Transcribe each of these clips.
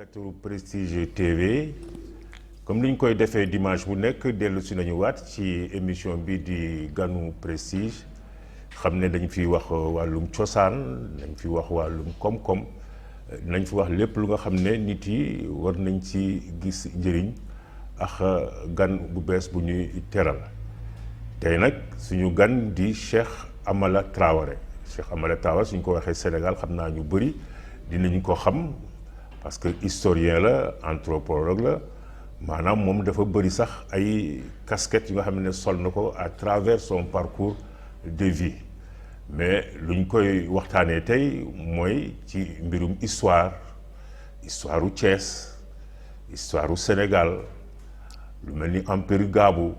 téléspectateur Prestige TV comme ni ñu koy defee dimanche bu nekk dellu si nañu waat ci émission bi di ganu Prestige xam ne dañ fi wax wàllum cosaan dañ fi wax wàllum koom-koom nañ fi wax lépp lu nga xam ne nit yi war nañ ci gis njëriñ ak gan bu bees bu ñuy teral tey nag suñu gan di Cheikh Amala Traoré suñ ko waxee Sénégal xam naa ñu bëri dinañ ko xam parce que historien la anthropologue la maanaam moom dafa bëri sax ay casquettes yu nga xam ne sol na ko à travers son parcours de vie mais luñ koy waxtaanee tey mooy ci mbirum histoire u Thiès histoire u Sénégal lu mel ni empire Gabou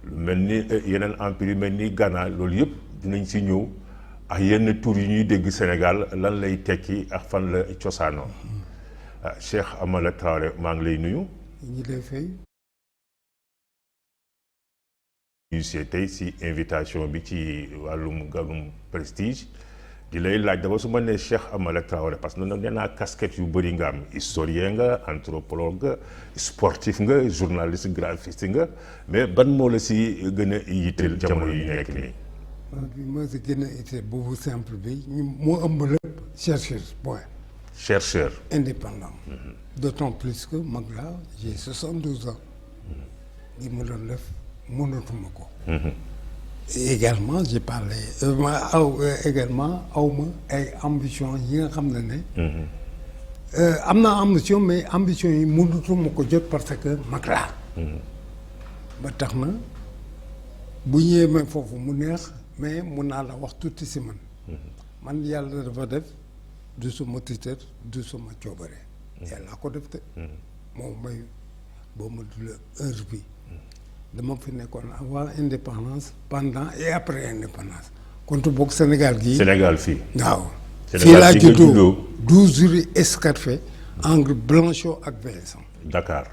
lu mel ni yeneen empire yu mel ni Ghana loolu yëpp dinañ si ñëw ak yenn tur yu ñuy dégg Sénégal lan lay tekki ak fan la cosaanoo Cheikh Amala Traoré maa ngi lay nuyu. ñu lay fay. tey si invitation bi ci wàllum ganum Prestige di lay laaj dafa su ma nee Cheikh Amala Traoré parce que nee naa casquette yu bëri nga am historien nga anthropologue nga sportif nga journaliste graphiste nga mais ban moo la si gën a yitteel jamono yu nekk nii. bi ma si gën a itteel boobu simple bi ñu moo ëmb lépp chercheur point. chercheur indépendant. D'autant plus que mag laa j'ai 72 ans. li ma doon def mënatuma ko. Et également j'ai parlé également awma ay ambition yi nga xam ne am naa ambition mais ambition yi mënatuma ko jot parce que mag laa. ba tax na bu ñëwee ma foofu mu neex mais mun naa la wax tuuti si man. man yàlla dafa def du suma tiitër du suma coobare. yàlla ko def te. moom mooy boo ma dula heure bi dama fi nekkoon avant indépendance pendant et après indépendance. kontu boog Sénégal gii. Sénégal fii. waaw. fii laa juddoo 12 rue Escarfet entre Blanchot ak Vincent. Dakar.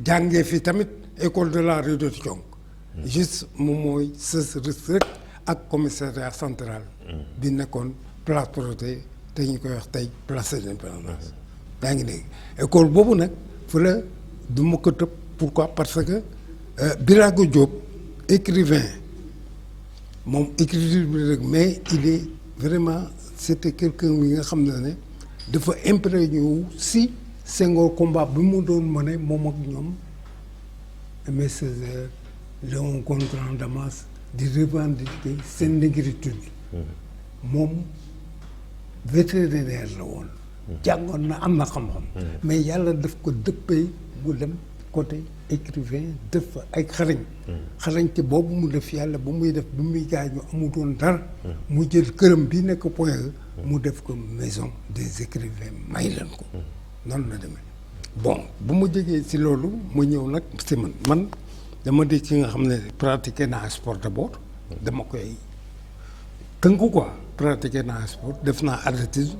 jàngee fi tamit école de la rue de Thionk. juste moom mooy sës rek ak commissariat central. bi nekkoon place Protet te ñu koy wax tey place de l'Indépendance. yaa ngi dégg école boobu nag fu la du ma ko tëb pourquoi parce que Birago Diop écrivain moom écriture bi rek mais il est vraiment c'était quelqu'un yi nga xam ne dafa imprégné wu si Senghor combat bi mu doon mëne moom ak ñoom Aimé Césaire Léon Gontran Damas di revendiquer seen négritude moom vétérinaire la woon jàngoon na am na xam-xam mais yàlla daf ko dëppee mu dem côté écrivain def ay xarañte boobu mu def yàlla ba muy def bi muy gaañu amutoon dara mu jël këram bi nekk Point E mu def ko maison des écrivains may leen ko noonu la demee bon bu ma jógee si loolu mu ñëw nag si man dama di ki nga xam ne pratiqué naa sport d'abord dama koy tënku quoi pratiqué naa sport def naa athlétisme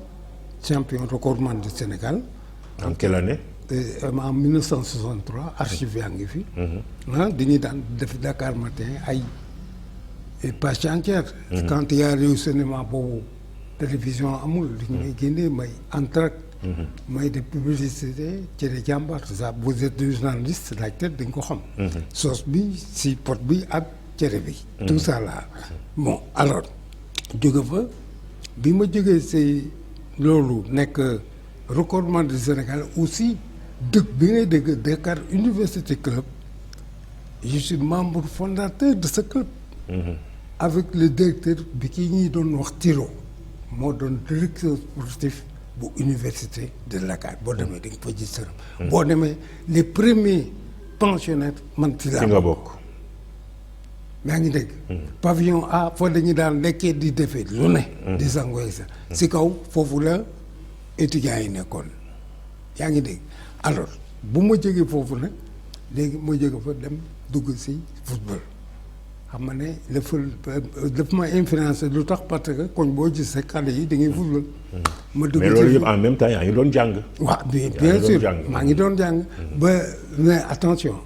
champion recordman du Sénégal. En quelle année? En 1963 archive yaa ngi fi. dañuy daan def Dakar matin ay page entière. quand il y a réew cinéma boobu télévision amul. li may génnee may entraque. may de publicité cere jàmbaar. ça vous êtes journaliste laajte dañ ko xam. sauce bi si pot bi ak cere bi. tout ça là bon alors jóge fa bi ma jógee si loolu nekk recordman du Sénégal aussi dëkk bi ngay dégg Dakar Université Club je suis membre fondateur de ce club. avec le directeur bi ki ñuy doon wax Tiro moo doon directeur sportif bu université de Dakar boo demee da nga fa gis sërëm boo demee les premiers pensionnaires man ci laa nga bokk. yaa ngi dégg. pavillon A foo dañuy daan lekkee di defee lu ne. di sangoy sa si kaw foofu la étudiants yi nekkoon yaa ngi dégg alors bu ma jógee foofu nag léegi ma jóge fa dem dugg si football xam nga ne le ful daf ma influencé lu tax parce que koñ boo gis rek xale yi da ngay football. ma dugg mais loolu yëpp en même temps yaa ngi doon jàng. waaw bien sûr maa ngi doon jàng. ba mais attention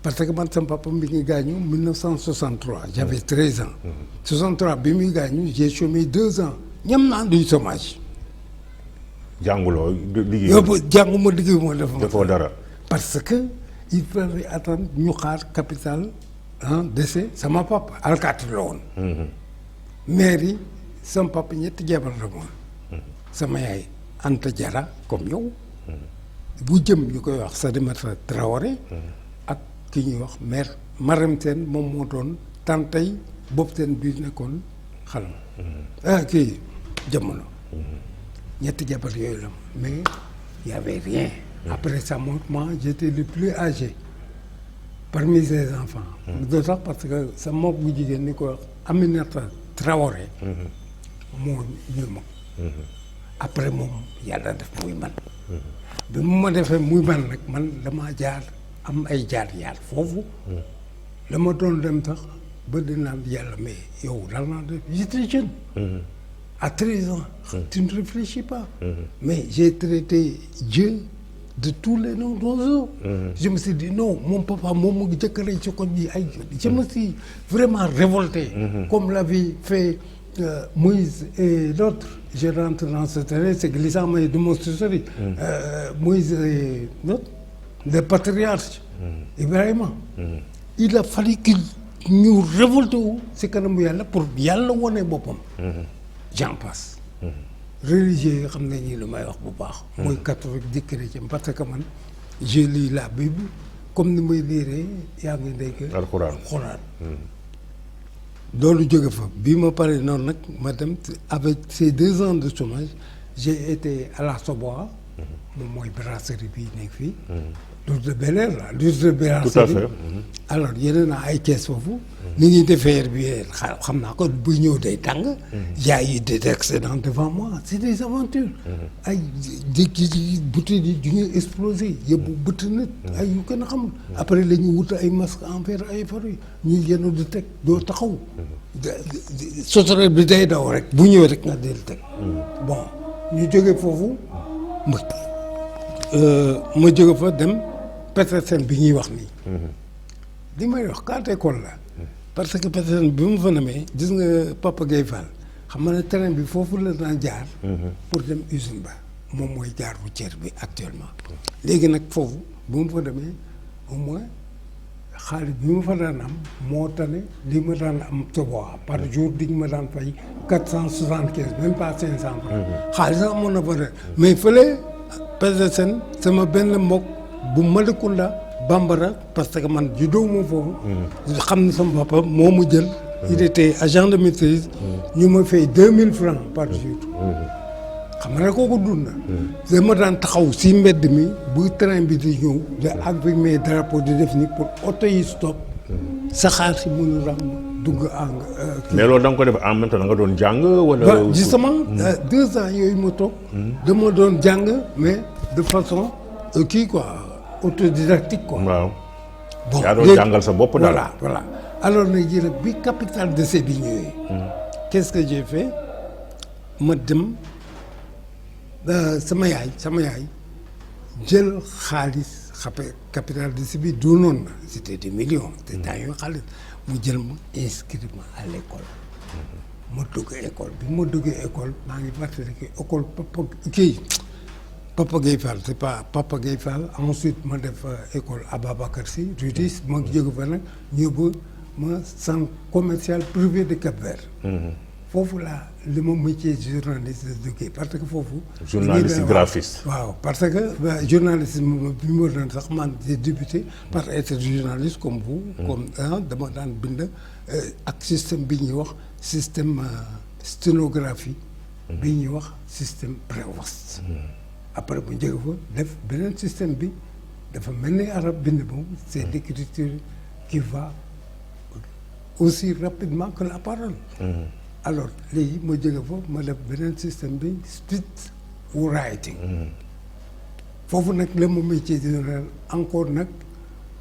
parce que man sama papa mi ngi gaañu 1963 j'avais 13 ans. 63 bi muy gaañu j'ai chômé 2 ans ñam naa duy chômage. jànguloo liggéey. yow jànguma liggéeyuma defoo dara. parce que il fallait attendre ñu xaar capital décès sama papa alkaati la woon. maire yi sama papa ñetti jabar la woon. sama yaay Anta Diarra comme yow. bu jëm ñu koy wax Salimata Traoré. ak ki ñuy wax maire Marème Sène moom moo doon tantay bopp seen biir nekkoon xalam. kii jamono. ñetti jabar yooyu la mais y avait rien. Après ça moi j'étais le plus âgé parmi ses enfants. D'autant parce que sa mbokk bu jigéen ni ko Aminata Traoré. moo ñu mag. après moom yàlla def muy man. bi mu ma defee muy man nag man damaa jaar am ay jaar foofu. la ma doon dem sax ba dinaan yàlla mais yow dal naa def j'étais jeune. À 13 ans, tu ne réfléchis pas. Mais j'ai traité Dieu de tous les noms d'oiseaux. Je me suis dit non, mon papa, je me suis vraiment révolté, comme l'avait fait Moïse et l'autre. Je rentre dans ce terrain, c'est glissant, mais de mon souci. Moïse et l'autre, le patriarche, Ibrahim. Il a fallu qu'il nous révolte, c'est quand même pour yalla woné bopam. J'en passe. Religieux yi xam nañu lu may wax bu baax. mooy catholique di chrétien parce que man je lis la Bible comme ni may lire yaa ngi dégg. alxuraan. loolu jóge fa bi ma paree noonu nag ma dem avec ces 2 ans de chômage j'ai été à la Soboa. moom mooy brasserie bii nekk fii. Lourdes de Bel-Air la Lourdes de Bel-Air. Tout à fait. alors yeneen naa ay kees foofu. ni ñuy defee bi xam naa ko buy ñëw day tàng. y a eu des accidents devant moi c'est des aventures. ay jékki bouteilles yi du ñuy explosé yëpp bëtt nit. ay yu kenn xamul. après la ñu wut ay masque en verre ay faru ñuy yenu di teg doo taxaw. sauterelle bi day daw rek bu ñëwee rek nga del teg. bon ñu jógee foofu ma jóge fa dem Petersen bi ñuy wax nii. li may wax carte école la. parce que Petersen bi mu fa namee gis nga Papa Gueye Fall xam nga ne train bi foofu la daan jaar. pour dem usine ba moom mooy jaar routière bi actuellement. léegi nag foofu bu mu fa demee au moins xaalis bi ma fa daan am moo tane li ma daan am Soboa par jour di ma daan fay 475 même pas 500 francs. xaalis sax amoon na fa de mais fële Petersen sama benn mbokk bu Malicounda Bambara parce que man juddoo moo foofu. xam ne sama papa moo mu jël. il était agent de maîtrise. ñu ma fay 2000 francs par jour. xam nga ne kooku dund na. dama daan taxaw si mbedd mi bu train bi di ñëw de avec mes drapeaux di def ni pour oto yi stop. saxaar si mën a ram dugg mais loolu da nga ko def en même temps da nga doon jàng wala. justement 2 ans yooyu ma toog. dama doon jàng mais de façon kii quoi autodidactique quoi. waaw. bon yaa doon jàngal sa bopp daal. voilà alors nag jërëjëf bi capital décès bi ñëwee. qu'est-ce que j'ai fait ma dem sama yaay jël xaalis xape capital décès bi doonoon na c'était des millions. te temps yoo xaalis mu jël ma inscrit ma à l'école. ma dugg école bi ma duggee école maa ngi fàttali que école Papa Gueye Fall c'est pas Papa Gueye Fall ensuite ma def école Ababacar Sy Rudis ma jóge fa nag ñëw ma centre commercial privé de Cap-Vert. foofu laa li ma métier journaliste de parce que foofu. journaliste graphiste. waaw parce que journaliste bi ma doon sax man j'ai débuté par être journaliste comme vous. comme dama daan bind ak système bi ñuy wax système sténographie. bi ñuy wax système Prévost. après bu njëkk fa def beneen système bi dafa mel ni arab bind boobu c'est l'écriture qui va aussi rapidement que la parole. alors léegi ma jóge foofu ma def beneen système bi speech writing. foofu nag la ma métier général encore nag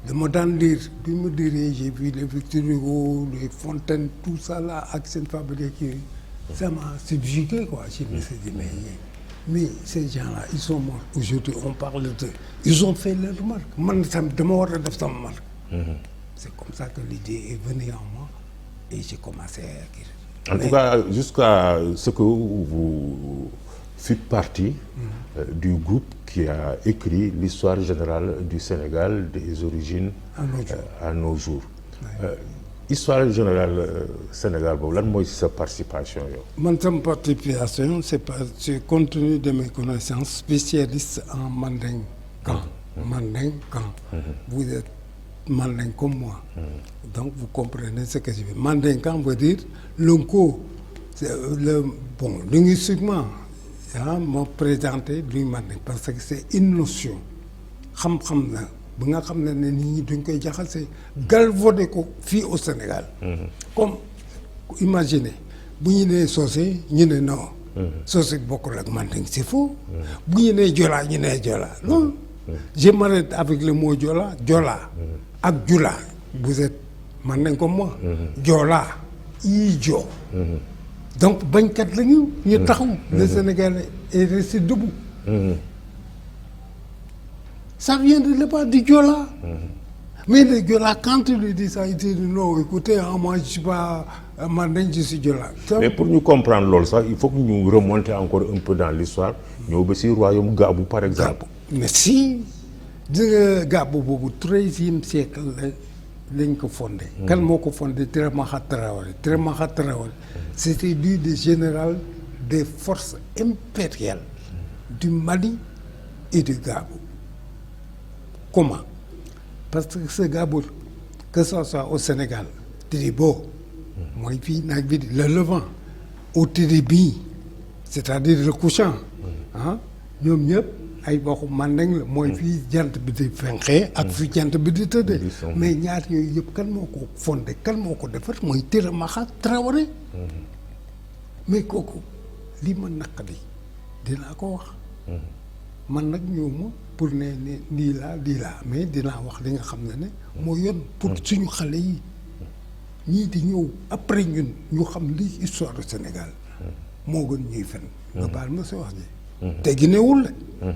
dama daan lire bi ma lire j'ai vu les Victor Hugo les Fontaine tout ça là ak seen fabrique yi ça m'a subjugué quoi. je me suis dit mais ces gens-là ils sont morts aujourd'hui on parle d'eux ils ont fait leur marque man tam dama war a def sama marque. c'est comme ça que l'idée est venue en moi et j'ai commencé à écrire. En tout cas, jusqu'à ce que vous fit partie du groupe qui a écrit l'histoire générale du Sénégal des origines à nos jours. Histoire générale Sénégal boobu lan mooy sa participation yow. Man sama participation c'est compte tenu de mes connaissances spécialistes en mandinkan. Mandinkan. Vous êtes mandin comme moi. Donc vous comprenez ce que je veux. Mandinkan veut dire l'onko. Bon, linguistiquement, m'a présenté luy manding parce que c'est une notion xam-xam na ba nga xam ne nit ñi duñ koy jaxase galvaudé ko fii au Sénégal. Comme imaginez bu ñu nee socé ñu ne non. Socé bokkul ak manding c'est faux. bu ñu nee jola ñu nee jola non. Je m'arrête avec le mot jola ak jula. Vous êtes manding comme moi. Jola ijo. Donc bañkat la ñu taxaw. Le Sénégal est resté debout. Ça vient de là-bas du Joola. Mais le Joola quand il lui dit ça il dit non écoutez moi je suis pas mandin je suis Joola. Mais pour ñu comprendre loolu sax il faut que ñu remonter encore un peu dans l'histoire ñëw ba si royaume Gabou par exemple. Mais si di nga Gabou boobu 13e siècle lañ ko fondé. Kan moo ko fondé Térémakha Traoré. Térémakha Traoré c'était lui le général des forces impériales du Mali et du Gabou. Comment? Parce que ce Gabou que ça soit au Sénégal Tiribo mooy fii naaj bi le levant au Tiribi c'est-à-dire le couchant ñoom ñëpp ay waxu mandeng la mooy fii jant bi di fenqee ak fi jant bi di tëddee mais ñaar yooyu yëpp kan moo ko fondé kan moo ko defar mooy Térémakha Traoré mais kooku li ma naqari dinaa ko wax man nag ñëw ma pour ne lii laa mais dinaa wax li nga xam ne moo yoon pour suñu xale yi ñii di ñëw après ñun ñu xam lii histoire du Sénégal moo gën ñuy fen nga baal ma sa wax ji te ginewul la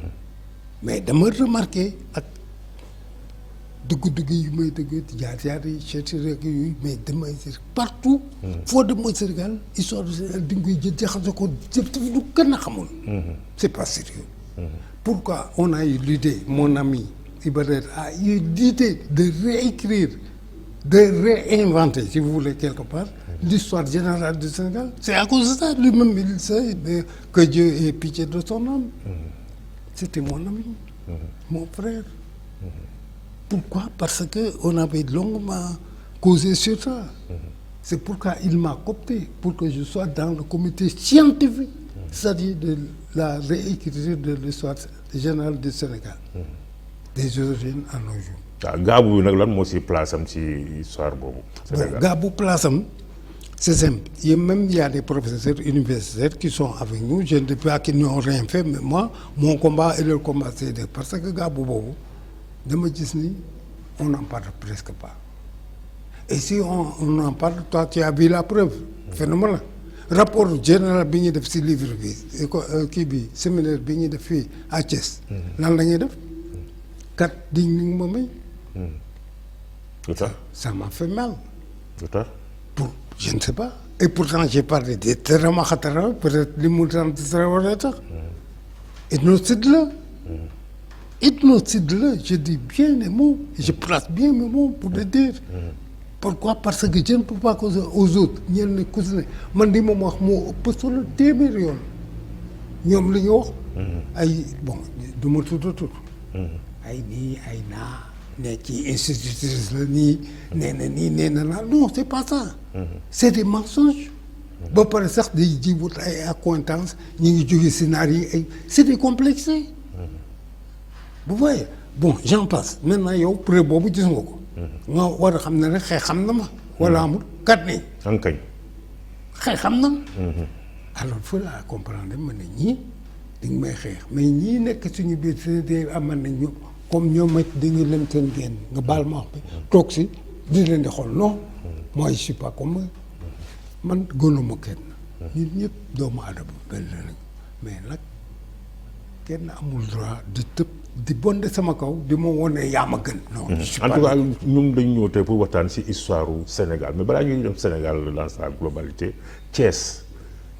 mais dama remarqué ak dugg yu may dëgg jaar yi cherché rek yooyu mais damay partout foo dem mooy Sénégal histoire du Sénégal di nga koy jël jaxase ko jëf du gën a xamul c'est pas sérieux. Pourquoi on a eu l'idée, mon ami Ibadet a eu l'idée de réécrire, de réinventer, si vous voulez, quelque part, l'histoire générale du Sénégal? C'est à cause de ça, lui-même, il sait que Dieu ait pitié de son âme. C'était mon ami, mon frère. Pourquoi? Parce qu'on avait longuement causé sur ça. C'est pourquoi il m'a coopté, pour que je sois dans le comité scientifique, c'est-à-dire de la réécriture de l'histoire générale du Sénégal, des origines à nos jours. waaw Gabou bi nag lan moo si place am ci histoire boobu. Bon, Gabou place am c'est simple. Il y a des professeurs universitaires qui sont avec nous. Je ne dis pas qu'ils n'ont rien fait, mais moi, mon combat et leur combat, c'est de... Parce que Gabou boobu dama gis ni on n'en parle presque pas. Et si on en parle, toi tu as vu la preuve. Phénomène la. Rapport général bi ñuy def ci livre bi kii bi séminaire bi ñuy def fii à Thiès. lan la ñuy def. kat di ñu ma may. Tout ça. Ça m'a fait mal. Tout ça. Je ne sais pas. Et pourtant j'ai parlé de Térémakha Traoré peut-être li mu sant Traoré tax. Ethnocide la. Ethnocide la je dis bien les mots je place bien mes mots pour le dire. Pourquoi? Parce que je ne peux pas causer aux autres ñenn ne ku si ne man di moom wax moo ëpp solo téeméer yoon ñoom li ñu wax. ay bon du ma tudd ay nii ay naa ne ci institutrice la nii nee na nii nee na naa non c'est pas ça. C'est des mensonges. ba pare sax day jiwut ay accointances ñu ngi jóge scénario yi ay c'est des complexés. vous voyez bon j'en passe maintenant yow preuve boobu gis nga ko. nga war a xam ne rek xeex xam na ma. wala amul kat nii. ankañ. xeex xam na ma. alors il faut la comprendre ma ne ñii dañ may xeex mais ñii nekk suñu biir c'est amal nañ ñoom comme ñoom it dañuy lem seen génn nga baal ma wax bi toog si di leen di xool non. moi je suis pas comme man gënuma kenn. ñun ñëpp doomu aadama benn lañ mais nag kenn amul droit di tëb. di bonde sama kaw di ma wone yaa ma gën. non je suis pas en tout cas ñun dañu ñëw tey pour waxtaan ci histoire du Sénégal mais balaa ñuy dem Sénégal dans sa globalité Thiès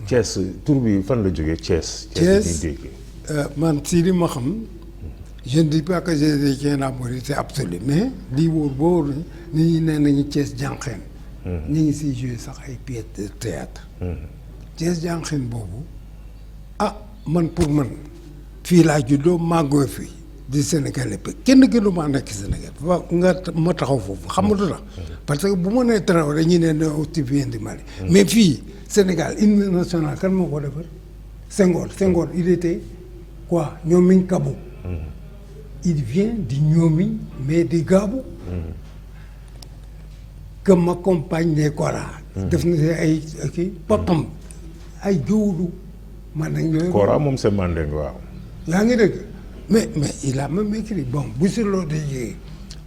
Thiès tur bi fan la jógee Thiès. Thiès man si li ma xam je ne dis pas que j'ai la vérité absolue mais lii wóor boo wóor ni ñi nee nañu Thiès jànqeen. ñu ngi siy joué sax ay pièces de théâtre. Thiès jànqeen boobu man pour man fii laa juddoo màggoo fii di Sénégal kenn gënu maa nekk Sénégal nga ma taxaw foofu xamatu la parce que bu ma nee Traoré ñu ne tu viens du Mali. mais fii Sénégal hymne national kan moo ko defar Senghor il était quoi ñoomiñ kabu. il vient di ñoomiñ mais di gaabu. que m'accompagne des Kora. def na si ay kii papam ay jowlu man nañ yooyu. Kora moom c'est Mandeng waaw. yaa ngi dégg mais il a même écrit bon bu si loolu di jigéen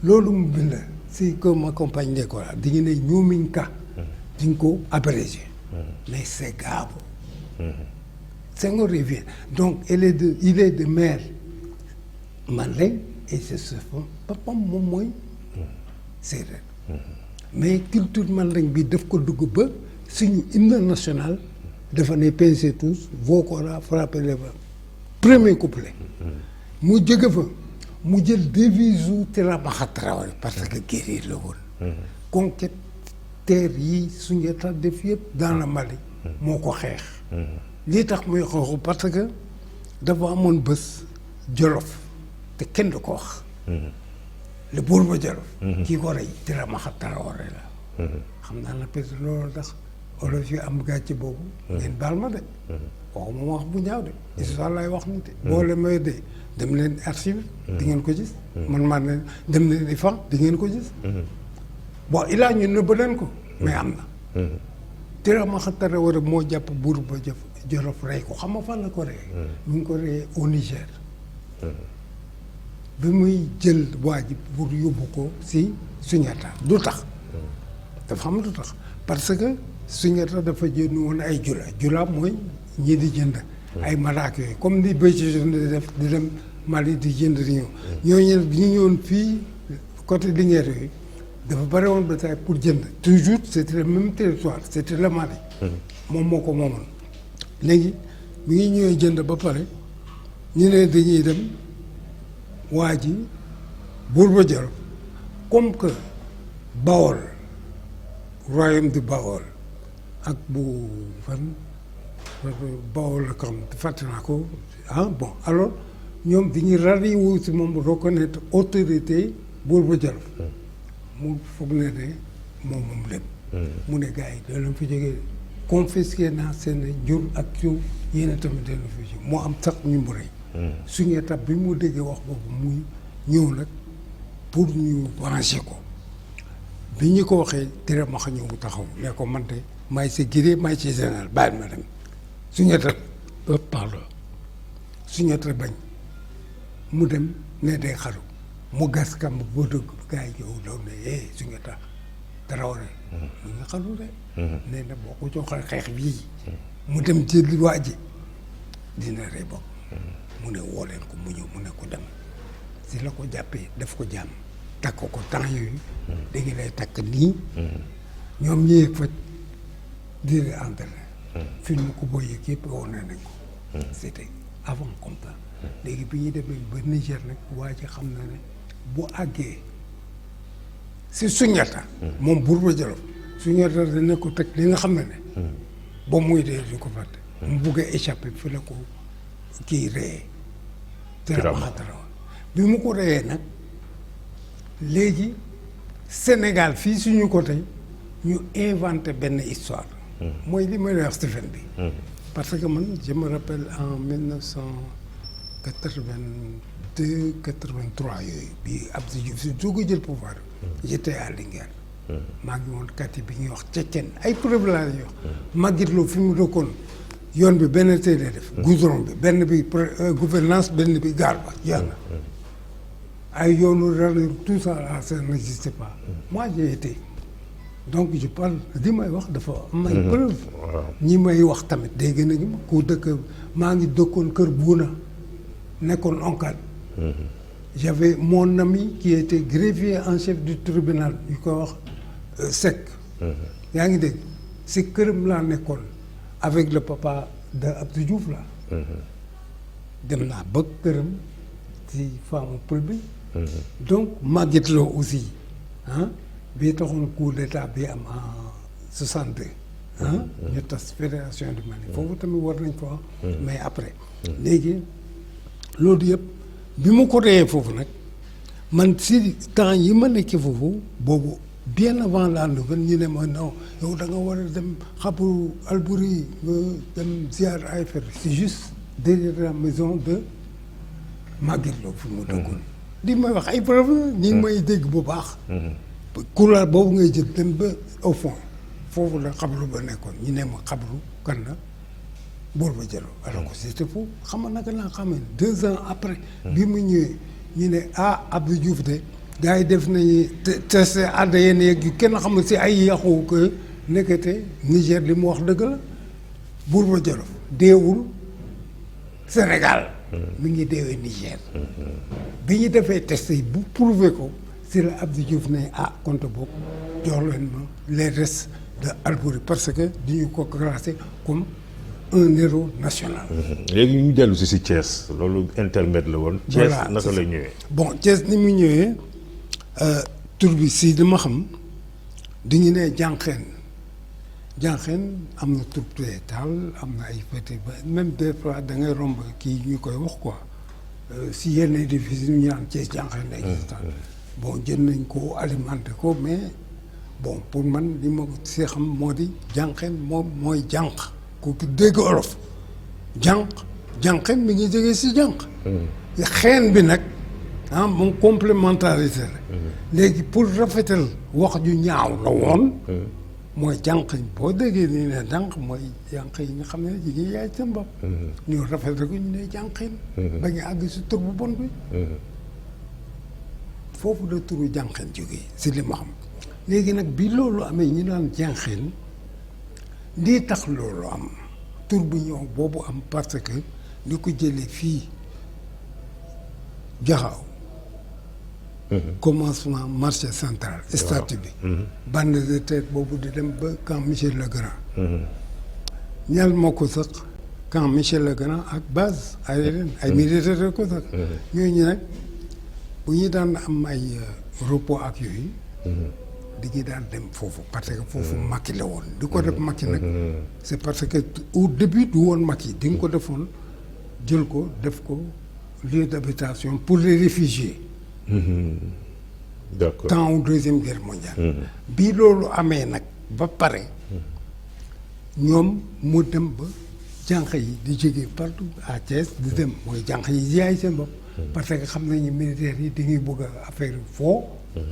loolu mu bind si que m'accompagne des Kora di ñu ne ñoomiñ ka. di nga ko abrégé. mais c'est gaabu. Senghor revient donc il est de mère Mandeng et c'est ce fond papam moom mooy séeréer. mais culture Mandeng bi daf ko dugg ba suñu hymne national dafa ne pincez tous vos koras frappez les bras premier couplet. mu jóge fa mu jël devise u Tirabaxa Traoré parce que guerrier la woon. conquête terre yi suñu état def yëpp dans le Mali. moo ko xeex. lii tax muy xooxu parce que dafa amoon bés Jolof te kenn du ko wax. le buur ba Jolof. kii ko rey Tirabaxa Traoré la. xam naa ne peut-être loolu tax olof yi am gàcce boobu. ngeen baal ma de. waxuma ma wax bu ñaaw de. histoire lay wax ni de. boo leen may dee dem leen archive. di ngeen ko gis. man maa ne dem leen di fan di ngeen ko gis. bon il a ñu nëbb leen ko. mais am na. Tirabaxa Traoré moo jàpp buur ba Jolof rey ko xam nga fan la ko reyee. ñu ngi ko reyee au Niger. bi muy jël waa ji pour yóbbu ko si Sunjata du tax. dafa xam du tax parce que Sunjata dafa jënd woon ay jula mooy ñii di jënd. ay malaak yooyu comme ni béykat yi di def di dem Mali di jënd di ñëw. ñooñu nag ñu ñëwoon fii côté Linguère yooyu dafa bare woon bataille pour jënd toujours c'était le même territoire c'était le Mali. moom moo ko moomoon. léegi bi ngi ñëwee jënd ba pare ñu ne dañuy dem waa ji buur ba Jolof comme que Bawol royaume de Bawol ak bu fan Bawol la xam fàtte naa ko bon alors ñoom dañuy rallier wu si moom reconnaître autorité buur ba Jolof mu foog ne moom lépp. mu ne gars yi da leen fi jógee confisqué naa seen jur ak suuf yéen tamit dana fi jóg moo am sax ñu mu rëy. suñu étape bi mu déggee wax boobu muy ñëw nag pour ñu venger ko bi ñu ko waxee Tirabaxa ñëw mu taxaw ne ko man de maay sa guerrier maay sa général bàyyi ma dem suñu étape suñu étape bañ mu dem ne day xaru mu gas kam boo dëgg gars yi ñëw daw ne suñu étape Traoré mu nga xaru de nee na boo ko joxee xeex bii mu dem jël waa ji dina rey bopp mu ne woo leen ko mu ñëw mu ne ko dem si la ko jàppee daf ko jàmm takk ko temps yooyu da ngi lay takk nii ñoom ñi yëg fa diri entraîné film ko boo yëg yëpp wane nañ ko c'était avant comme ça léegi bi ñuy demee ba Niger nag waa ji xam na ne bu àggee si Sunjata moom buur ba Jolof Sunjata dana ko teg li nga xam ne ba muy dee du ko fàtte mu buggee échappé fi la ko kii reyee Tirabaxa Traoré bi mu ko reyee nag léegi Sénégal fii suñu côté ñu inventé benn histoire mooy li may wax Stephen bi parce que man je me rappelle en 1982 83 yooyu bi Abdou Diouf si doo ko jël pouvoir j'étais à Linguère maa ngi woon quartier bi ñuy wax Tchétchène ay preuve laa ñuy wax Maguette Lo fi mu dëkkoon yoon bi benn tey lay def goudron bi benn bi gouvernance benn bi gaar ba jeex na ay yoonu ren tout ça là ça n'existait pas moi j'ai été donc je parle li may wax dafa am ay preuve ñi may wax tamit day gën a gi ku dëkk maa ngi dëkkoon kër Buuna nekkoon ONCAD j'avais mon ami qui était greffier en chef du tribunal yu koy wax Seck yaa ngi dégg si këram laa nekkoon avec le papa de Abdou Diouf là. dem naa ba këram ci femme pël bi. donc Maguette Lo aussi ah bii taxoon coup d'état bi am en 62. ñu tas fédération du Mali. foofu tamit war nañ ko wax. mais après. léegi loolu yëpp bi mu ko reyee foofu nag man si temps yi ma nekkee foofu boobu bien avant la nouvelle ñu ne ma non yow da nga war a dem xabru Albouri nga dem ziar ay fer c'est juste derrière la maison de Maguette Lo fu mu dëkkoon. di may wax ay preuve ñi ngi may dégg bu baax. couloir boobu ngay jël dem ba au fond foofu la xabru ba nekkoon ñu ne ma xabru kan la Bourba Diallo alors que c'était faux xam nga naka laa xamee 2 ans après. bi mu ñëwee ñu ne Abdou Diouf de gars yi def nañu test ADN yeeg kenn xamul si ay yàqu que nekkate Niger li mu wax dëgg la Bourba Diallo deewul Sénégal. mi ngi deewee Niger. bi ñu defee test yi bu prouvé ko si la Abdou Diouf ne compte boobu jox leen ma les restes de Albouri parce que duñu ko classé comme un héros national. léegi ñu dellu si Thiès loolu intermède la woon. Thiès naka la ñëwee. bon Thiès ni mu ñëwee tur bi si dama xam dañu ne jànqeen am na tur taal am na ay pété ba même des fois da ngay romb kii ñu koy wax quoi si yenn édifice ñu ñaan Thiès jànqeen existant bon jën nañ ko alimenté ko mais bon pour man li ma si xam moo di jànqeen moom mooy jànq ku dégg olof jànqeen mi ngi jógee si jànq xeen bi nag moom complémentarité la léegi pour rafetal wax ju ñaaw la woon mooy jànq boo déggee nii ne jànq mooy jànq yi nga xam ne jigéen yaay seen bopp ñu rafetal ko ñu ne jànqeen ba ñu àgg si tur bu bon bi foofu la turu jànqeen jógee si li ma xam léegi nag bi loolu amee ñu naan jànqeen lii tax loolu am tur bu ñëw boobu am parce que li ko jëlee fii Jaxaaw commencement marché central statue bi bande de tête boobu di dem ba camp Michel Legrand ñal moo ko sëq camp Michel Legrand ak base aérienne ay militaire ko sëq ñooñu nag bu ñu daan am ay repos ak yooyu dañuy daan dem foofu parce que foofu Macky la woon di ko def Macky nag c'est parce que au début du woon Macky di nga ko defoon jël ko def ko lieu d'habitation pour les réfugiés d'accord temps au deuxième guerre mondiale bii loolu amee nag ba pare ñoom mu dem ba jànq yi di jóge partout à Thiès di dem mooy jànq yi yaay seen bopp parce que xam nañu militaires yi dañuy bëgg a affaire foo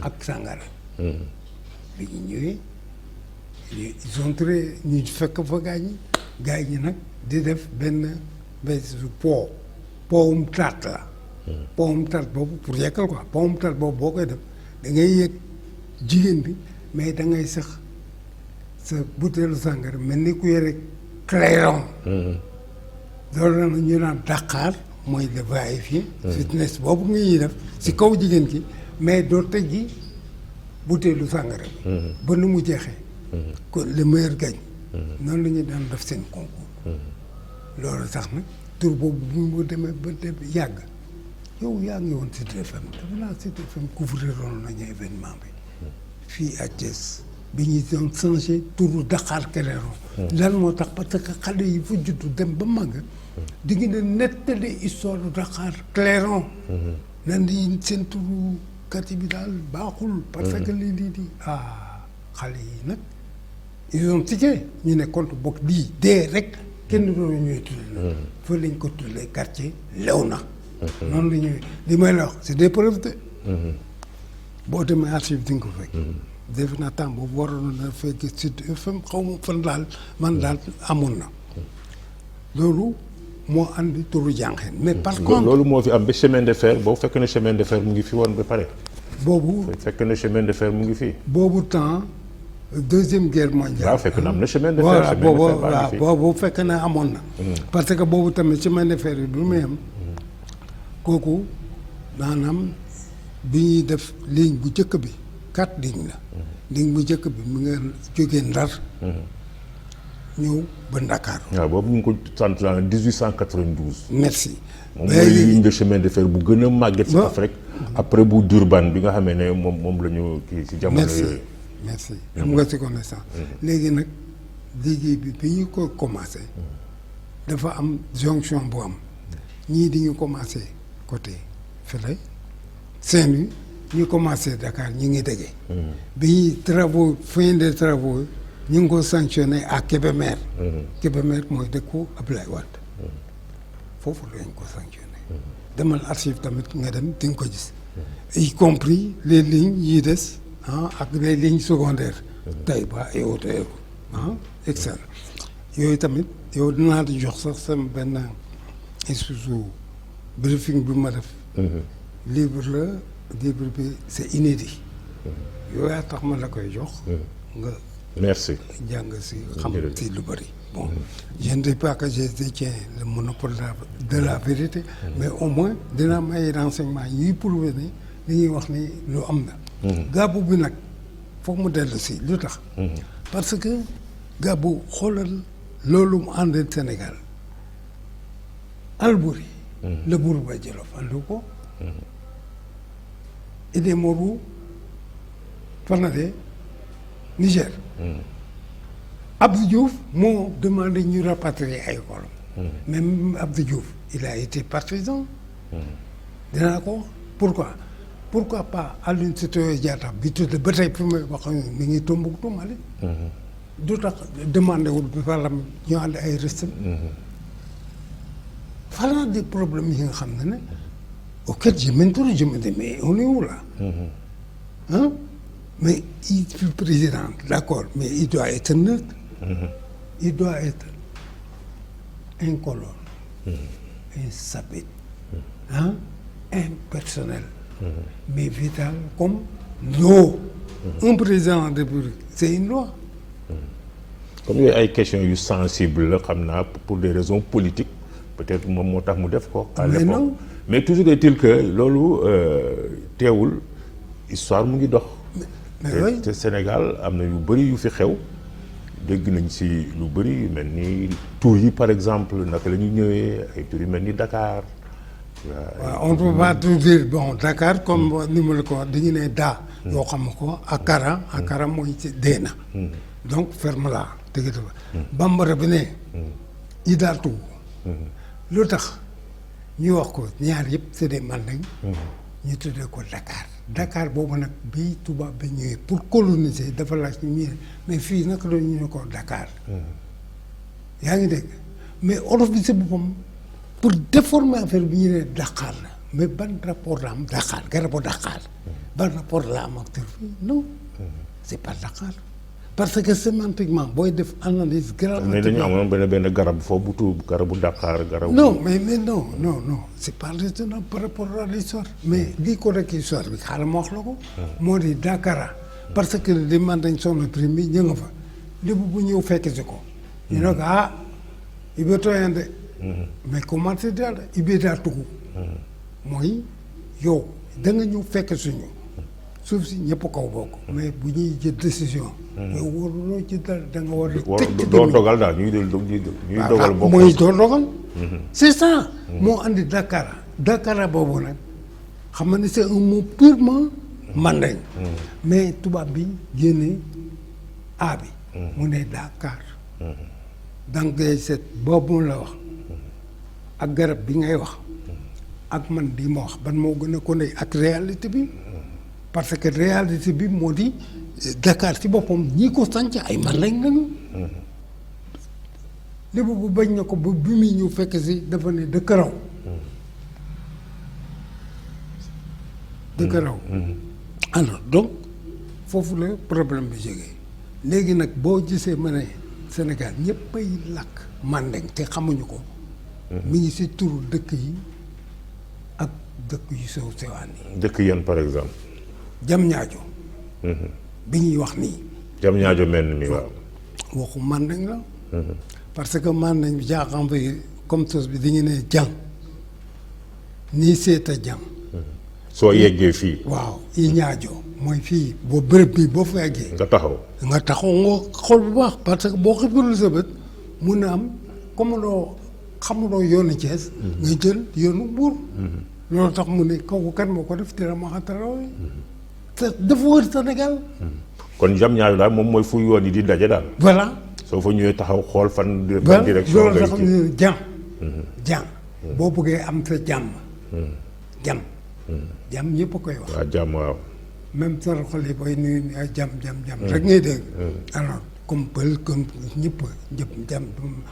ak sàngara bi ñu ñëwee ils ont très ñu fekk fa gars ñi nag di def benn bés powum taat la powum taat boobu pour yekkal quoi powum taat boobu boo koy def da ngay yëg jigéen bi mais da ngay sax sa butéelu sàngara mel ni ku yore clairon loolu na ñu naan Dakar mooy le va-et-vient fitness boobu nga ñuy def si kaw jigéen ki mais doo tëjji butéelu sàngara bi ba nu mu jeexee ko le meilleur gagne noonu la ñu daan def seen concours loolu tax nag tur boobu bu mu demee ba dem yàgg yow yaa ngi woon Sud FM dafa naa Sud FM couvrir woon nañu événement bi fii à Thiès bi ñuy doon changé turu Dakar Clairon lan moo tax parce que xale yi fa juddu dem ba màgg di ngi ne nettali histoire du Dakar Clairon nan di seen turu quartier bi daal baaxul parce que lii xale yi nag ils ont tiqué ñu ne compte bokk lii dee rek kenn doon ñuy tuddee fa lañ ko tuddee quartier Léona noonu la ñuy li may la wax c'est des preuves de boo demee archive di nga ko fekk defe naa temps boobu waroon na fekk Sud FM xaw ma fan daal man daal amoon na loolu moo andi turu jànqeen mais par contre loolu moo fi am ba chemin de fer boobu fekk na chemin de fer mu ngi fi woon ba pare boobu fekk na chemin de fer mu ngi fi boobu temps deuxième guerre mondiale waaw fekk na am na chemin de fer voilà boobu fekk na amoon na parce que boobu tamit chemin de fer yi bi muy am kooku maanaam bi ñuy def ligne bu njëkk bi 4 lignes la ligne bu njëkk bi mu nga jógee Ndar ñëw ba Ndakaaru. waaw boobu ñu ngi ko sant en 1892. merci. moom mooy ligne de chemin de fer bu gën a màgget ci Afrique après bu Durban bi nga xamee ne moom la ñu kii ci jamono yooyu. merci am nga ci connaissance. léegi nag liggéey bi ñu ko commencé dafa am jonction bu am ñii di ñu commencé côté fële Saint-Louis ñu commencé Dakar ñu ngi déggee. bi ñuy travaux fin des travaux ñu ngi ko sanctionné à Kébémer. Kébémer mooy dëkku Abdoulaye Wade. foofu lañ ko sanctionné. demal archive tamit nga dem di nga ko gis. y compris les lignes yi des ak les lignes secondaires. Taïba et autres excellent yooyu tamit yow dinaa di jox sax sama benn institut briefing bi ma def. livre bi c'est inédit. yooyu a tax ma la koy jox. nga merci jàng si xam si lu bëri. bon je ne dis pas que je détiens le monopole de la vérité. mais au moins dinaa may renseignement yuy prouver ne li ñuy wax ni lu am na. gàbbu bi nag foog mu dellu si lu tax. parce que gàbbu xoolal loolu mu ànd Sénégal Albouri. le buur ba Jolof andu ko. Idé Mourou fanade Niger. Abdou Diouf moo demandé ñu rapatrier ay colons. même Abdou Diouf il a été partisan. dinaa ko pourquoi pas Aline Sitoé Diatta bi tudd ba tey fi may wax mi ngi Tombouctou Mali. du tax demandé wul bi falam ñu ànd ay restes. voilà des problèmes yi nga xam ne auquel je m'interroge je me dis mais on est où là. mais il fut président d'accord mais il doit être neutre. il doit être incolore. insipide. impersonnel. mais vital comme l'eau. un président de République c'est une loi. comme yooyu ay questions yu sensibles la xam naa pour des raisons politiques peut-être moom moo tax mu def ko. à l'époque non mais toujours est-il que loolu teewul histoire mu ngi dox. te Sénégal am na yu bëri yu fi xew dégg nañ si lu bëri yu mel ni tur yi par exemple naka la ñu ñëwee ay tur yu mel ni Dakar. waaw on peut pas tout dire bon Dakar comme ni ma la ko wax dañu ne daa. yoo xam ko akara mooy ci dee na. donc ferme la dëgg la bambara bi ne. yi daal tugg. lu tax ñu wax ko ñaar yëpp c'est des mandeng. ñu tuddee ko Dakar boobu nag bii tubaab bi ñëwee pour coloniser dafa laaj ñu mais fii naka la ñu ne ko Dakar. yaa ngi dégg mais olof bi si boppam pour déformer affaire bi ñu ne Dakar la mais ban rapport la am Dakar garabu Dakar. ban rapport la am ak tur bi non c'est pas Dakar. parce que sémantiquement booy def analyse grammaticale. dañu amoon benn garab foofu bu tudd garabu Dakar garabu. non mais non c'est pas raisonnable par rapport à l'histoire mais lii ko rek histoire bi xaaral ma wax la ko. moo di Dakar parce que li man dañ sonn prime bi ñu nga fa lépp bu ñëw fekk si ko. ñu ne ko Ibe tooyande. mais comment c'est daal Ibe daa tugg. mooy yow da nga ñëw fekk suñu. suuf si ñëpp kaw bokk. mais bu ñuy jël décision. yow waruloo ci dara da nga war a. doo dogal daal ñuy dogal bokk. mooy doo dogal. c'est ça. moo andi Dakar boobu nag xam nga ne c'est un mot purement mandeng. mais tubaab bi génne a bi. mu ne Dakar. donc seet boobu la wax. ak garab bi ngay wax. ak man di ma wax ban moo gën a ko ne ak réalité bi. parce que réalité bi moo di Dakar ci boppam ñi ko sanc ay man lañ lañu. lépp bu bañ na ko ba bi muy ñëw fekk si dafa ne dëkk raw. dëkk raw. alors donc foofu la problème bi jógee léegi nag boo gisee ma ne Sénégal ñëppay làkk mandeng te xamuñu ko. mi ngi si turu dëkk yi ak dëkk yu sew sewaan yi. dëkk yan par exemple. jam ñaajo bi ñuy wax nii jam ñaajo mel ni waaw waxu mandeng la parce que mandeng bi jaaxam bi comme tos bi dañu ne jàng nii seeta jàng soo yeggee fii waaw i ñaajo mooy fii boo bërëb bi boo fa yeggee nga taxaw nga xool bu baax parce que boo xipirul sa bët mun a am comme loo xamuloo yoonu Thiès. nga jël yoonu Mbour. loolu tax mu ne kooku kan moo ko def dina ma xataroo te dafa wër Sénégal. kon Diamniadio daal moom mooy fu yoon yi di daje daal. voilà. soo fa ñëwee taxaw xool fan direction loolu tax ñu jàmm boo bëggee am sa jàmm. jàmm ñëpp a koy wax. waaw jàmm waaw. même soo xoolee booy nuyu ay jàmm rek ngay dégg. alors comme pël comme ñëpp jàmm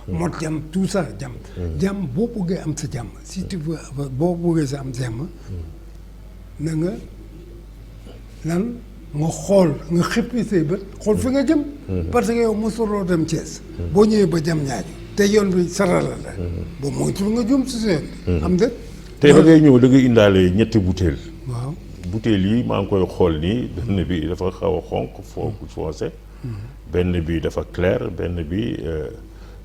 mot jàmm tout ça jàmm. jàmm boo bëggee am sa jàmm si tu veux boo bëggee sa am jàmm. na nga lan nga xool nga xippi say bët xool fi nga jëm. parce que yow mosuloo dem Thiès. boo ñëwee ba Diamniadio te yoon bi sarala la. boo moytuwul nga jëm si sa yoon. am de. tey da ngay ñëw da ngay indaale ñetti butéel. waaw butéel yi maa ngi koy xool nii benn bi dafa xaw a xonq foncé. benn bi dafa clair benn bi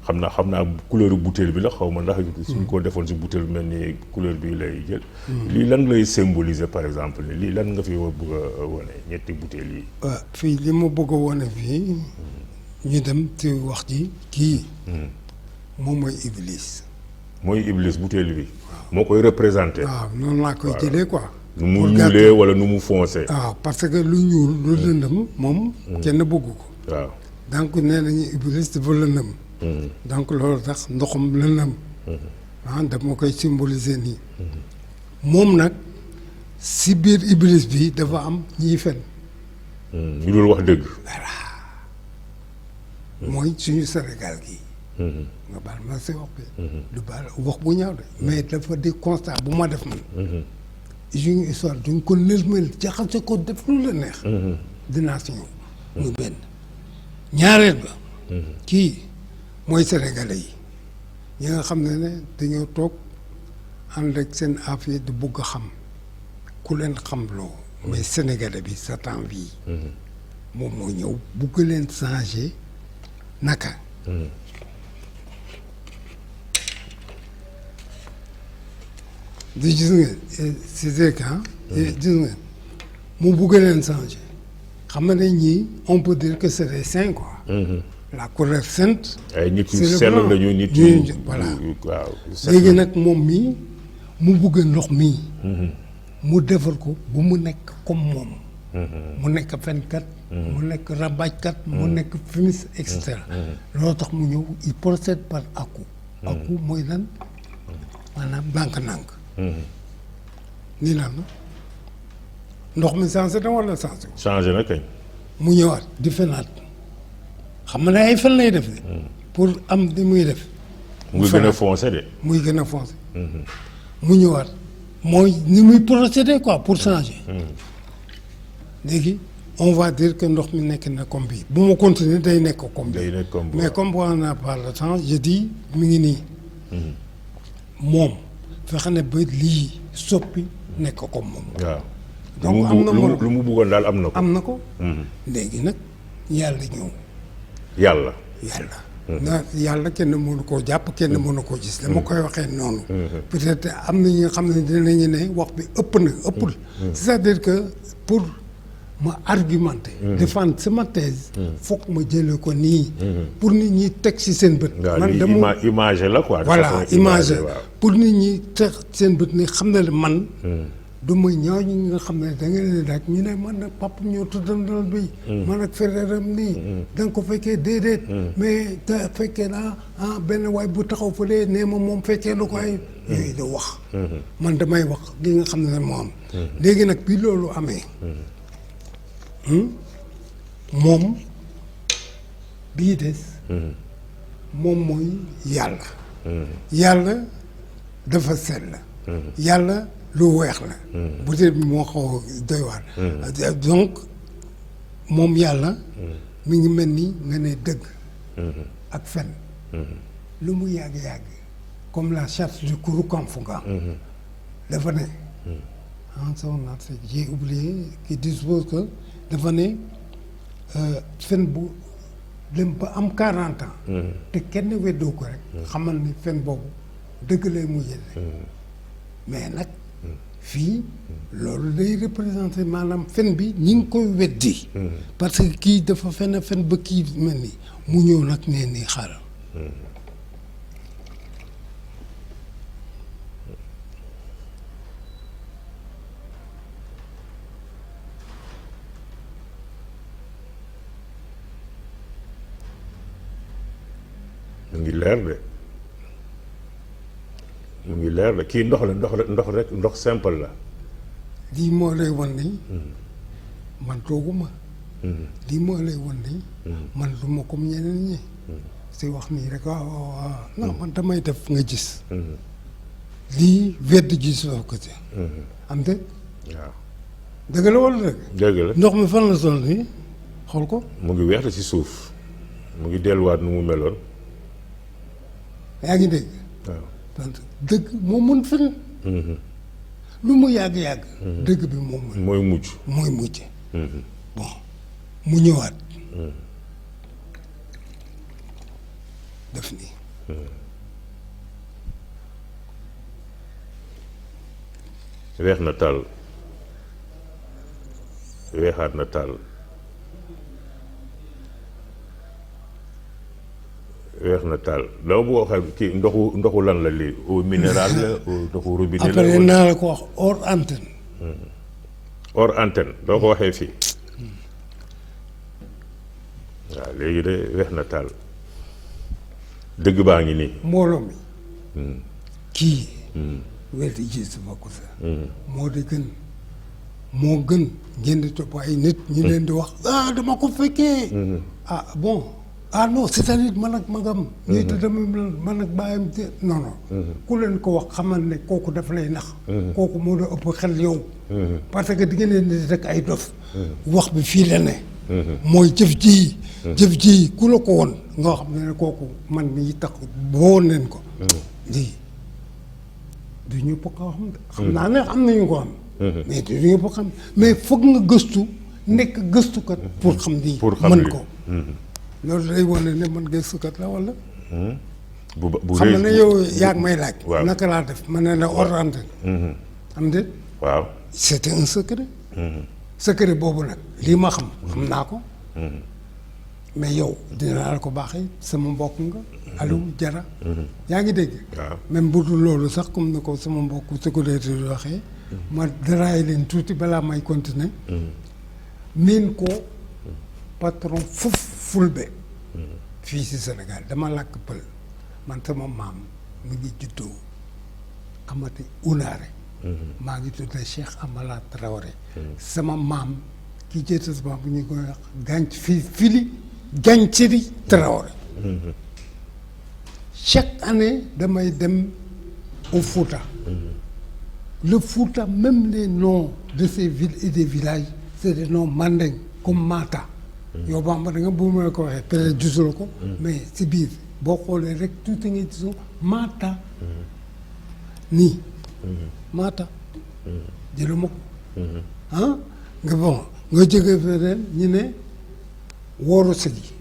xam naa couleur butéel bi la xaw ma ndax suñ ko defoon si butéel bi mel ni couleur bi lay jël. lii lan lay symboliser par exemple ni lii lan nga fi bëgg a wane ñetti butéel yi. waaw fii li ma bëgg a wane fii ñu dem ci wax ji kii. moom mooy Iblis. mooy Iblis butéel bi. moo koy représenté. waaw noonu laa koy jëlee quoi. nu mu ñuulee wala nu mu foncé. waaw parce que lu ñuul lu lëndëm moom. kenn bëgg ko. waaw donc nee nañu Iblis dafa lëndëm. donc loolu tax ndoxum lëndëm. dama koy symboliser nii. moom nag si biir Iblis bi dafa am ñiy fen. ñu dul wax dëgg. voilà mooy suñu Sénégal gi. nga baal ma si wax bi. du baal wax bu ñaaw de. mais dafa di constat bu ma def man. suñu histoire duñ ko nërmel jaxase ko def lu la neex. dinaa si ñëw. muy benn ñaareel ba. kii mooy sénégalais yi ñi nga xam ne dañoo toog ànd ak seen affaire di bugg a xam ku leen xam loo. mais sénégalais bi sa temps vie. moom moo ñëw bugg leen changer naka. di gis ngeen c'est que gis ngeen mu bugg leen changer xam nga ne ñii on peut dire que c'est des saints quoi. la couleur sainte. ay nit yu sell lañu nit yu voilà waaw. léegi nag moom mii mu bugg ndox mii. mu defal ko bu mu nekk comme moom. mu nekk fenkat. mu nekk rabajkat. mu nekk fumiste et cetera. loolu tax mu ñëw il procède par à-coup. à-coup mooy lan maanaam ndànk-ndànk. nii lan la ndox mi changé na wala changé. changé na kañ. mu ñëwaat di fenaat xam nga ne ay fen lay def. pour am di muy def. muy gën a foncé de. muy gën a foncé. mu ñëwaat mooy ni muy procédé quoi pour changer. léegi on va dire que ndox mi nekk na comme bii bu ma continuer day nekk comme bii. day nekk comme mais comme on n'a pas le temps je dis mi ngi nii. moom fexe ne ba lii soppi nekk comme moom. waaw donc am na lu mu bëggoon daal am na ko. am na ko. léegi nag yàlla ñëw. yàlla. na yàlla kenn mënu koo jàpp kenn mënu koo gis. dama koy waxee noonu. peut-être am na ñi nga xam ne dinañu ne wax bi ëppul. c'est-à-dire que pour ma argumenter. défendre sama thèse. foog ma jëlee ko nii. pour nit ñi teg ci seen bët. man dama image la quoi. voilà image pour nit ñi teg seen bët ni xam na ne man. du ma ñaaw ñi nga xam ne da nga leen daaj ñu ne man nag papa ñoo tuddandal bi. man ak frère am nii. da nga ko fekkee déedéet. mais da fekkee naa benn waay bu taxaw fële nee ma moom fekkee na ko ay. yooyu da wax. man damay wax li nga xam ne moo am. léegi nag bi loolu amee. moom bii des. moom mooy yàlla. yàlla dafa sell. yàlla. lu weex la. butéel bi moo xaw doy waar. donc moom yàlla. mi ngi mel ni nga ne dëgg. ak fen. lu mu yàgg-yàgg comme la charte du Kourou-Kamfouga. dafa ne. en son article j'ai oublié qui dispose que dafa ne fen bu dem ba am 40 ans. te kenn weddoo ko rek. xamal ni fen boobu dëgg lay mujjee. mais nag. fii loolu day représenté maanaam fen bi ñi ngi koy weddi. parce que kii dafa fen ba kii mel ni mu ñëw nag nee nii xaaral mu ngi leer de mu ngi leer de kii ndox la ndox rek ndox simple la. lii moo lay wan ni man tooguma. lii moo lay wan ni man du ma comme ñeneen ñi. si wax nii rek waaw non man damay def nga gis. lii wedd gis loo ko ci. am de. waaw. dëgg la wala dëgg. dëgg la ndox mi fan la sol nii xool ko. mu ngi weex ci suuf mu ngi delluwaat nu mu meloon. yaa ngi dégg. waaw. donc dëgg moo mën fen. lu mu yàgg-yàgg. dëgg bi moom mooy mujj. mooy mujj. bon mu ñëwaat. def nii. weex na tàll weexaat na tàll weex na tàll dama boo xam kii ndoxu lan la lii eau minérale la ndoxu robinet la. après naa la ko wax hors antenne. hors antenne doo ko waxee fii. waaw léegi de weex na tàll dëgg baa ngi nii. mbooloo mi. kii. weddi gis ma ko sax. moo di gën moo gën ngeen di topp ay nit ñi leen di wax dama ko fekkee. Bon non c'est-à-dire man ak magam. ñuy te dama man ak bàyyam non non. ku leen ko wax xamal ne kooku dafa lay nax. kooku moo la ëpp xel yow. parce que di ngeen leen di rek ay dof. wax bi fii la ne. mooy jëf ji. jëf ji ku la ko woon nga xam ne kooku man mii tax boo leen ko. lii. du ñëpp ko xam xam naa ne am nañu ko am. mais du ñëpp ko xam mais foog nga gëstu nekk gëstukat. pour xam lii mën ko. loolu day wane ne man gëstukat la wala. bu xam nga ne yow yaa ngi may laaj. waaw naka laa def ma ne la ordre. am déet. waaw. c'était un secret. secret boobu nag lii ma xam naa ko. mais yow dinaa la ko baaxee sama mbokk nga. Aliou Jara. yaa ngi dégg. waaw même bu dul loolu sax comme ni ko sama mbokk sécurité di waxee. ma daraay leen tuuti balaa may continuer. miin ko patron fulbe. fii si Sénégal dama làkk pël. man sama maam mi ngi juddoo Amati Unaare. maa ngi tuddee Cheikh Amala Traoré. sama maam ki jëte sama bu ñu koy wax gànc fili gànciri Traoré. chaque année damay dem au Fouta. Le Fouta, même les noms de ces villes et des villages, c'est des noms mandingues, comme Mata. yow bamba da nga bu ma ko waxee peut-être gisul ko. mais si biir boo xoolee rek tuuti nga gisul Mata. nii. Mata. jëluma ko. nga bon nga jógee feneen ñu ne Woro Sogi.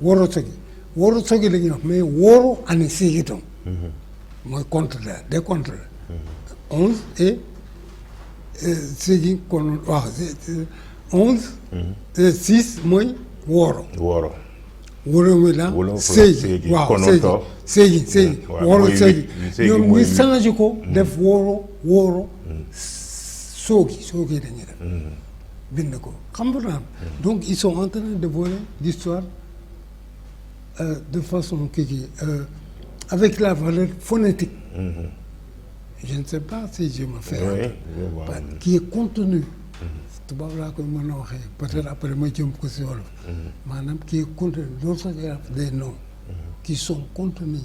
Woro Sogi. Woro Sogi la ñuy wax mais Woro ani Ségiton. mooy compte la des comptes la. 11 et Ségi kon waaw 11. 6 mooy Woro. Woro. Woro mi la Ségi waaw Ségi Woro Ségi ñoom ñu changé ko def Woro Sogi dañuy def. bind ko xam nga donc ils sont en train de voler l'histoire de façon avec la valeur phonétique. Je ne sais pas si je me fais qui est contenu. tubaab laa koy mën a waxee peut-être après ma jëm ko si wolof. maanaam qui est contenu l'orthographe des noms qui sont contenus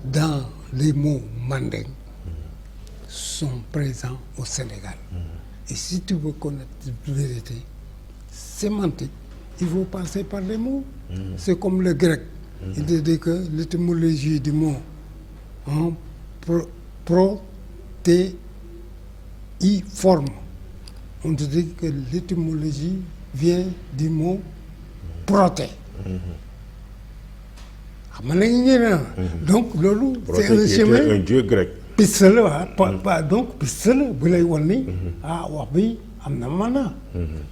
dans les mots mandingues sont présents au Sénégal. Et si tu veux connaître la vérité sémantique, il faut passer par les mots. C'est comme le grec. Il te dit que l'étymologie du mot protéiforme. On te dit que l'étymologie vient du mot proté. xam nga ñu ne donc loolu. c'est un chemin un dieu grec. piste la waaw donc piste la bu lay wan ni wax bi am na maanaa.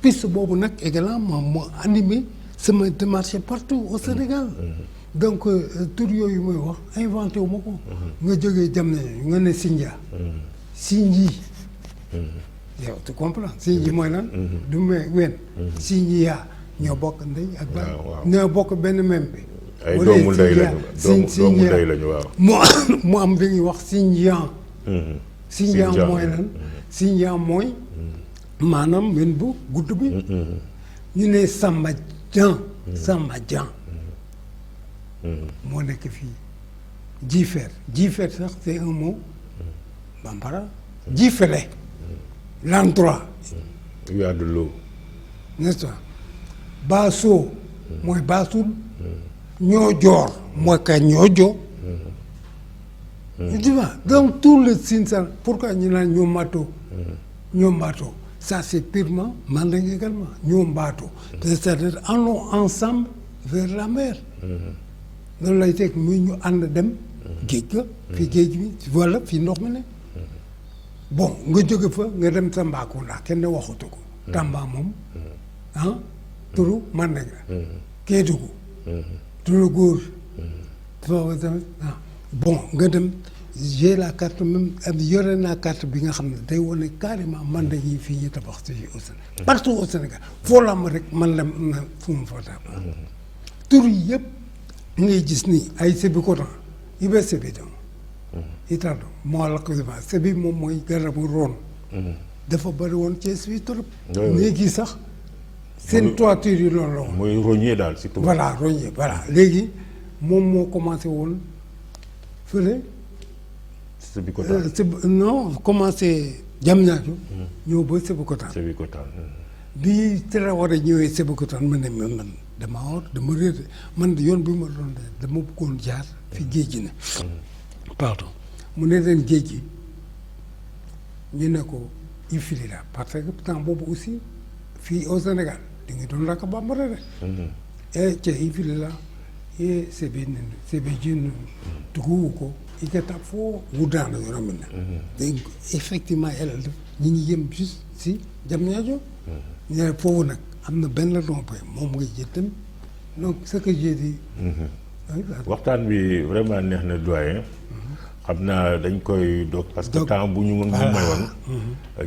piste boobu nag également moo animé sama démarche partout au Sénégal. donc tur yooyu mooy wax inventé wu ma ko. nga jógee jam ne nga ne Sindia. Sinji. yow tu comprends Sinji mooy lan. du me wen. Sinji yaa ñoo bokk ndey ak baay. ñoo bokk benn même bi. ay doomu ndey lañu doomu ndey lañu waaw. mu am li ñuy wax Xinjiang. Xinjiang mooy lan. Xinjiang mooy maanaam men bu gudd bi. ñu ne Samba Dieng. Samba Dieng. moo nekk fii. Jifer sax c'est un mot bambara. Jifele. L'endroit. il y a de l'eau. n'est-ce pas. Baaso. mooy baasul. ñoo joor mooy ka ñoo jo. tu vois donc tout le Sine Saloum pourquoi ñu naan ñoo mbaatoo. ñoo mbaatoo ça c'est purement mandingue également ñoo mbaatoo. c'est-à-dire allons ensemble vers la mer. loolu lay teg muy ñu ànd dem. géej ga. fii géej bi voilà fii ndox mi ne. bon nga jóge fa nga dem Tambacounda kenn waxatu ko. Tamba moom ah turu mandingue. Kédougou. turu góor. foofu tamit bon nga dem j'ai la carte même yore naa carte bi nga xam ne day wane carrément mandingue yi fii ñu tabax ci au Sénégal. partout au Sénégal foo la am rek man la na fu mu fa tabax. tur yi yëpp ngay gis nii ay Sébikotane Ibe Sébiton. Italo moo la ko defar Sébi moom mooy garabu ron. dafa bëri woon Thiès fii trop. léegi sax seen toiture yi loolu la woon. mooy rogné daal surtout. voilà rogné voilà léegi moom moo commencé woon fële. Sébikotane non commencé Diamniadio. ñëw ba Sébikotane. bi Traoré ñëwee Sébikotane ma ne man dama réer man yoon bi ma doon dama bëggoon jaar fi géej gi ne. pardon mu ne leen géej gi ñu ne ko il file la parce que temps boobu aussi fii au Sénégal di nga doon lakk bambara rek. et ca il file la et sebe jin tuguwu ko i ka taa foo wuddaana yɔrɔ min na. donc effectivement yàlla def ñi ngi yem juste si Diamniadio. ñu ne foofu nag am na benn rond-point moom ngay jël tamit donc ce que j'ai dit. waxtaan bi vraiment neex na doyen. xam naa dañ koy dog parce que temps bu ñu mayoon.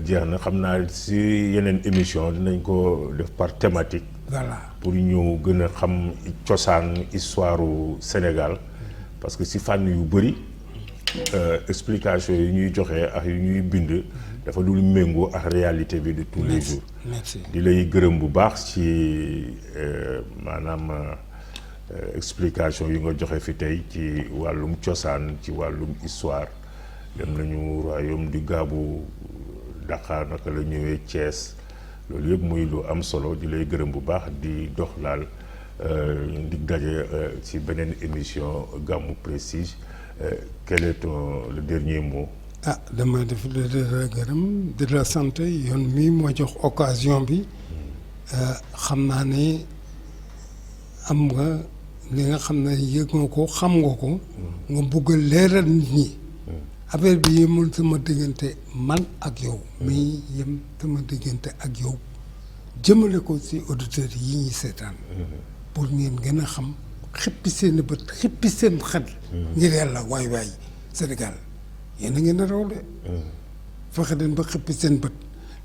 jeex na xam naa si yeneen émission dinañ ko def par thématique. voilà pour ñu gën a xam cosaan histoire u Sénégal. parce que si fànn yu bëri explication yi ñuy joxe ak yu ñuy bind. dafa dul méngoo ak réalité bi de tous les jours. merci di lay gërëm bu baax ci maanaam explication yi nga joxe fi tey ci wàllum cosaan ci wàllum histoire dem nañu royaume du Gabou Dakar naka la ñëwee Thiès loolu yëpp muy lu am solo di lay gërëm bu baax di dox laal dig daje ci beneen émission Gamou Prestige quel est le dernier mot. dama def di la gërëm di la sant yoon mi moo jox occasion bi xam naa ne am nga li nga xam ne yëg nga ko xam nga ko nga bëgg a leeral nit ñi affaire bi yemul sama diggante man ak yow mais yem sama diggante ak yow jëmale ko ci auditeurs yi ñuy seetaan pour ngeen gën a xam xippi seen bët xippi seen xel ngir yàlla waay Sénégal yéen a ngeen a raw de fexe den ba xippi seen bët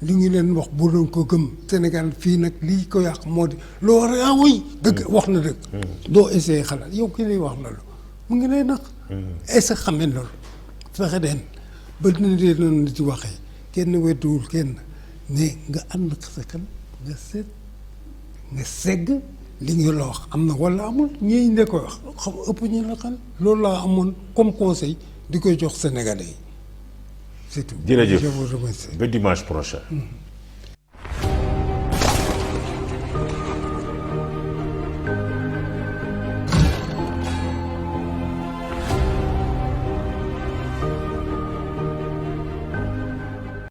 li ngi leen wax bu doon ko gëm Sénégal fii nag lii ko yàq moo di loo war a woy dëgg wax na dëgg doo essayé xalaat yow ki lay wax loolu mu ngi lay nax est-ce que xamee loolu fexe den ba dina dee noonu nit ci waxee kenn wedduwul kenn ne nga ànd sa xel nga seet nga segg li nga la wax am na wala amul ñii ne koy wax xam ëpp ñu la xam loolu laa amoon comme conseil di koy jox Sénégalais yi c'est tout. jërëjëf je vous remercie. ba dimanche prochain.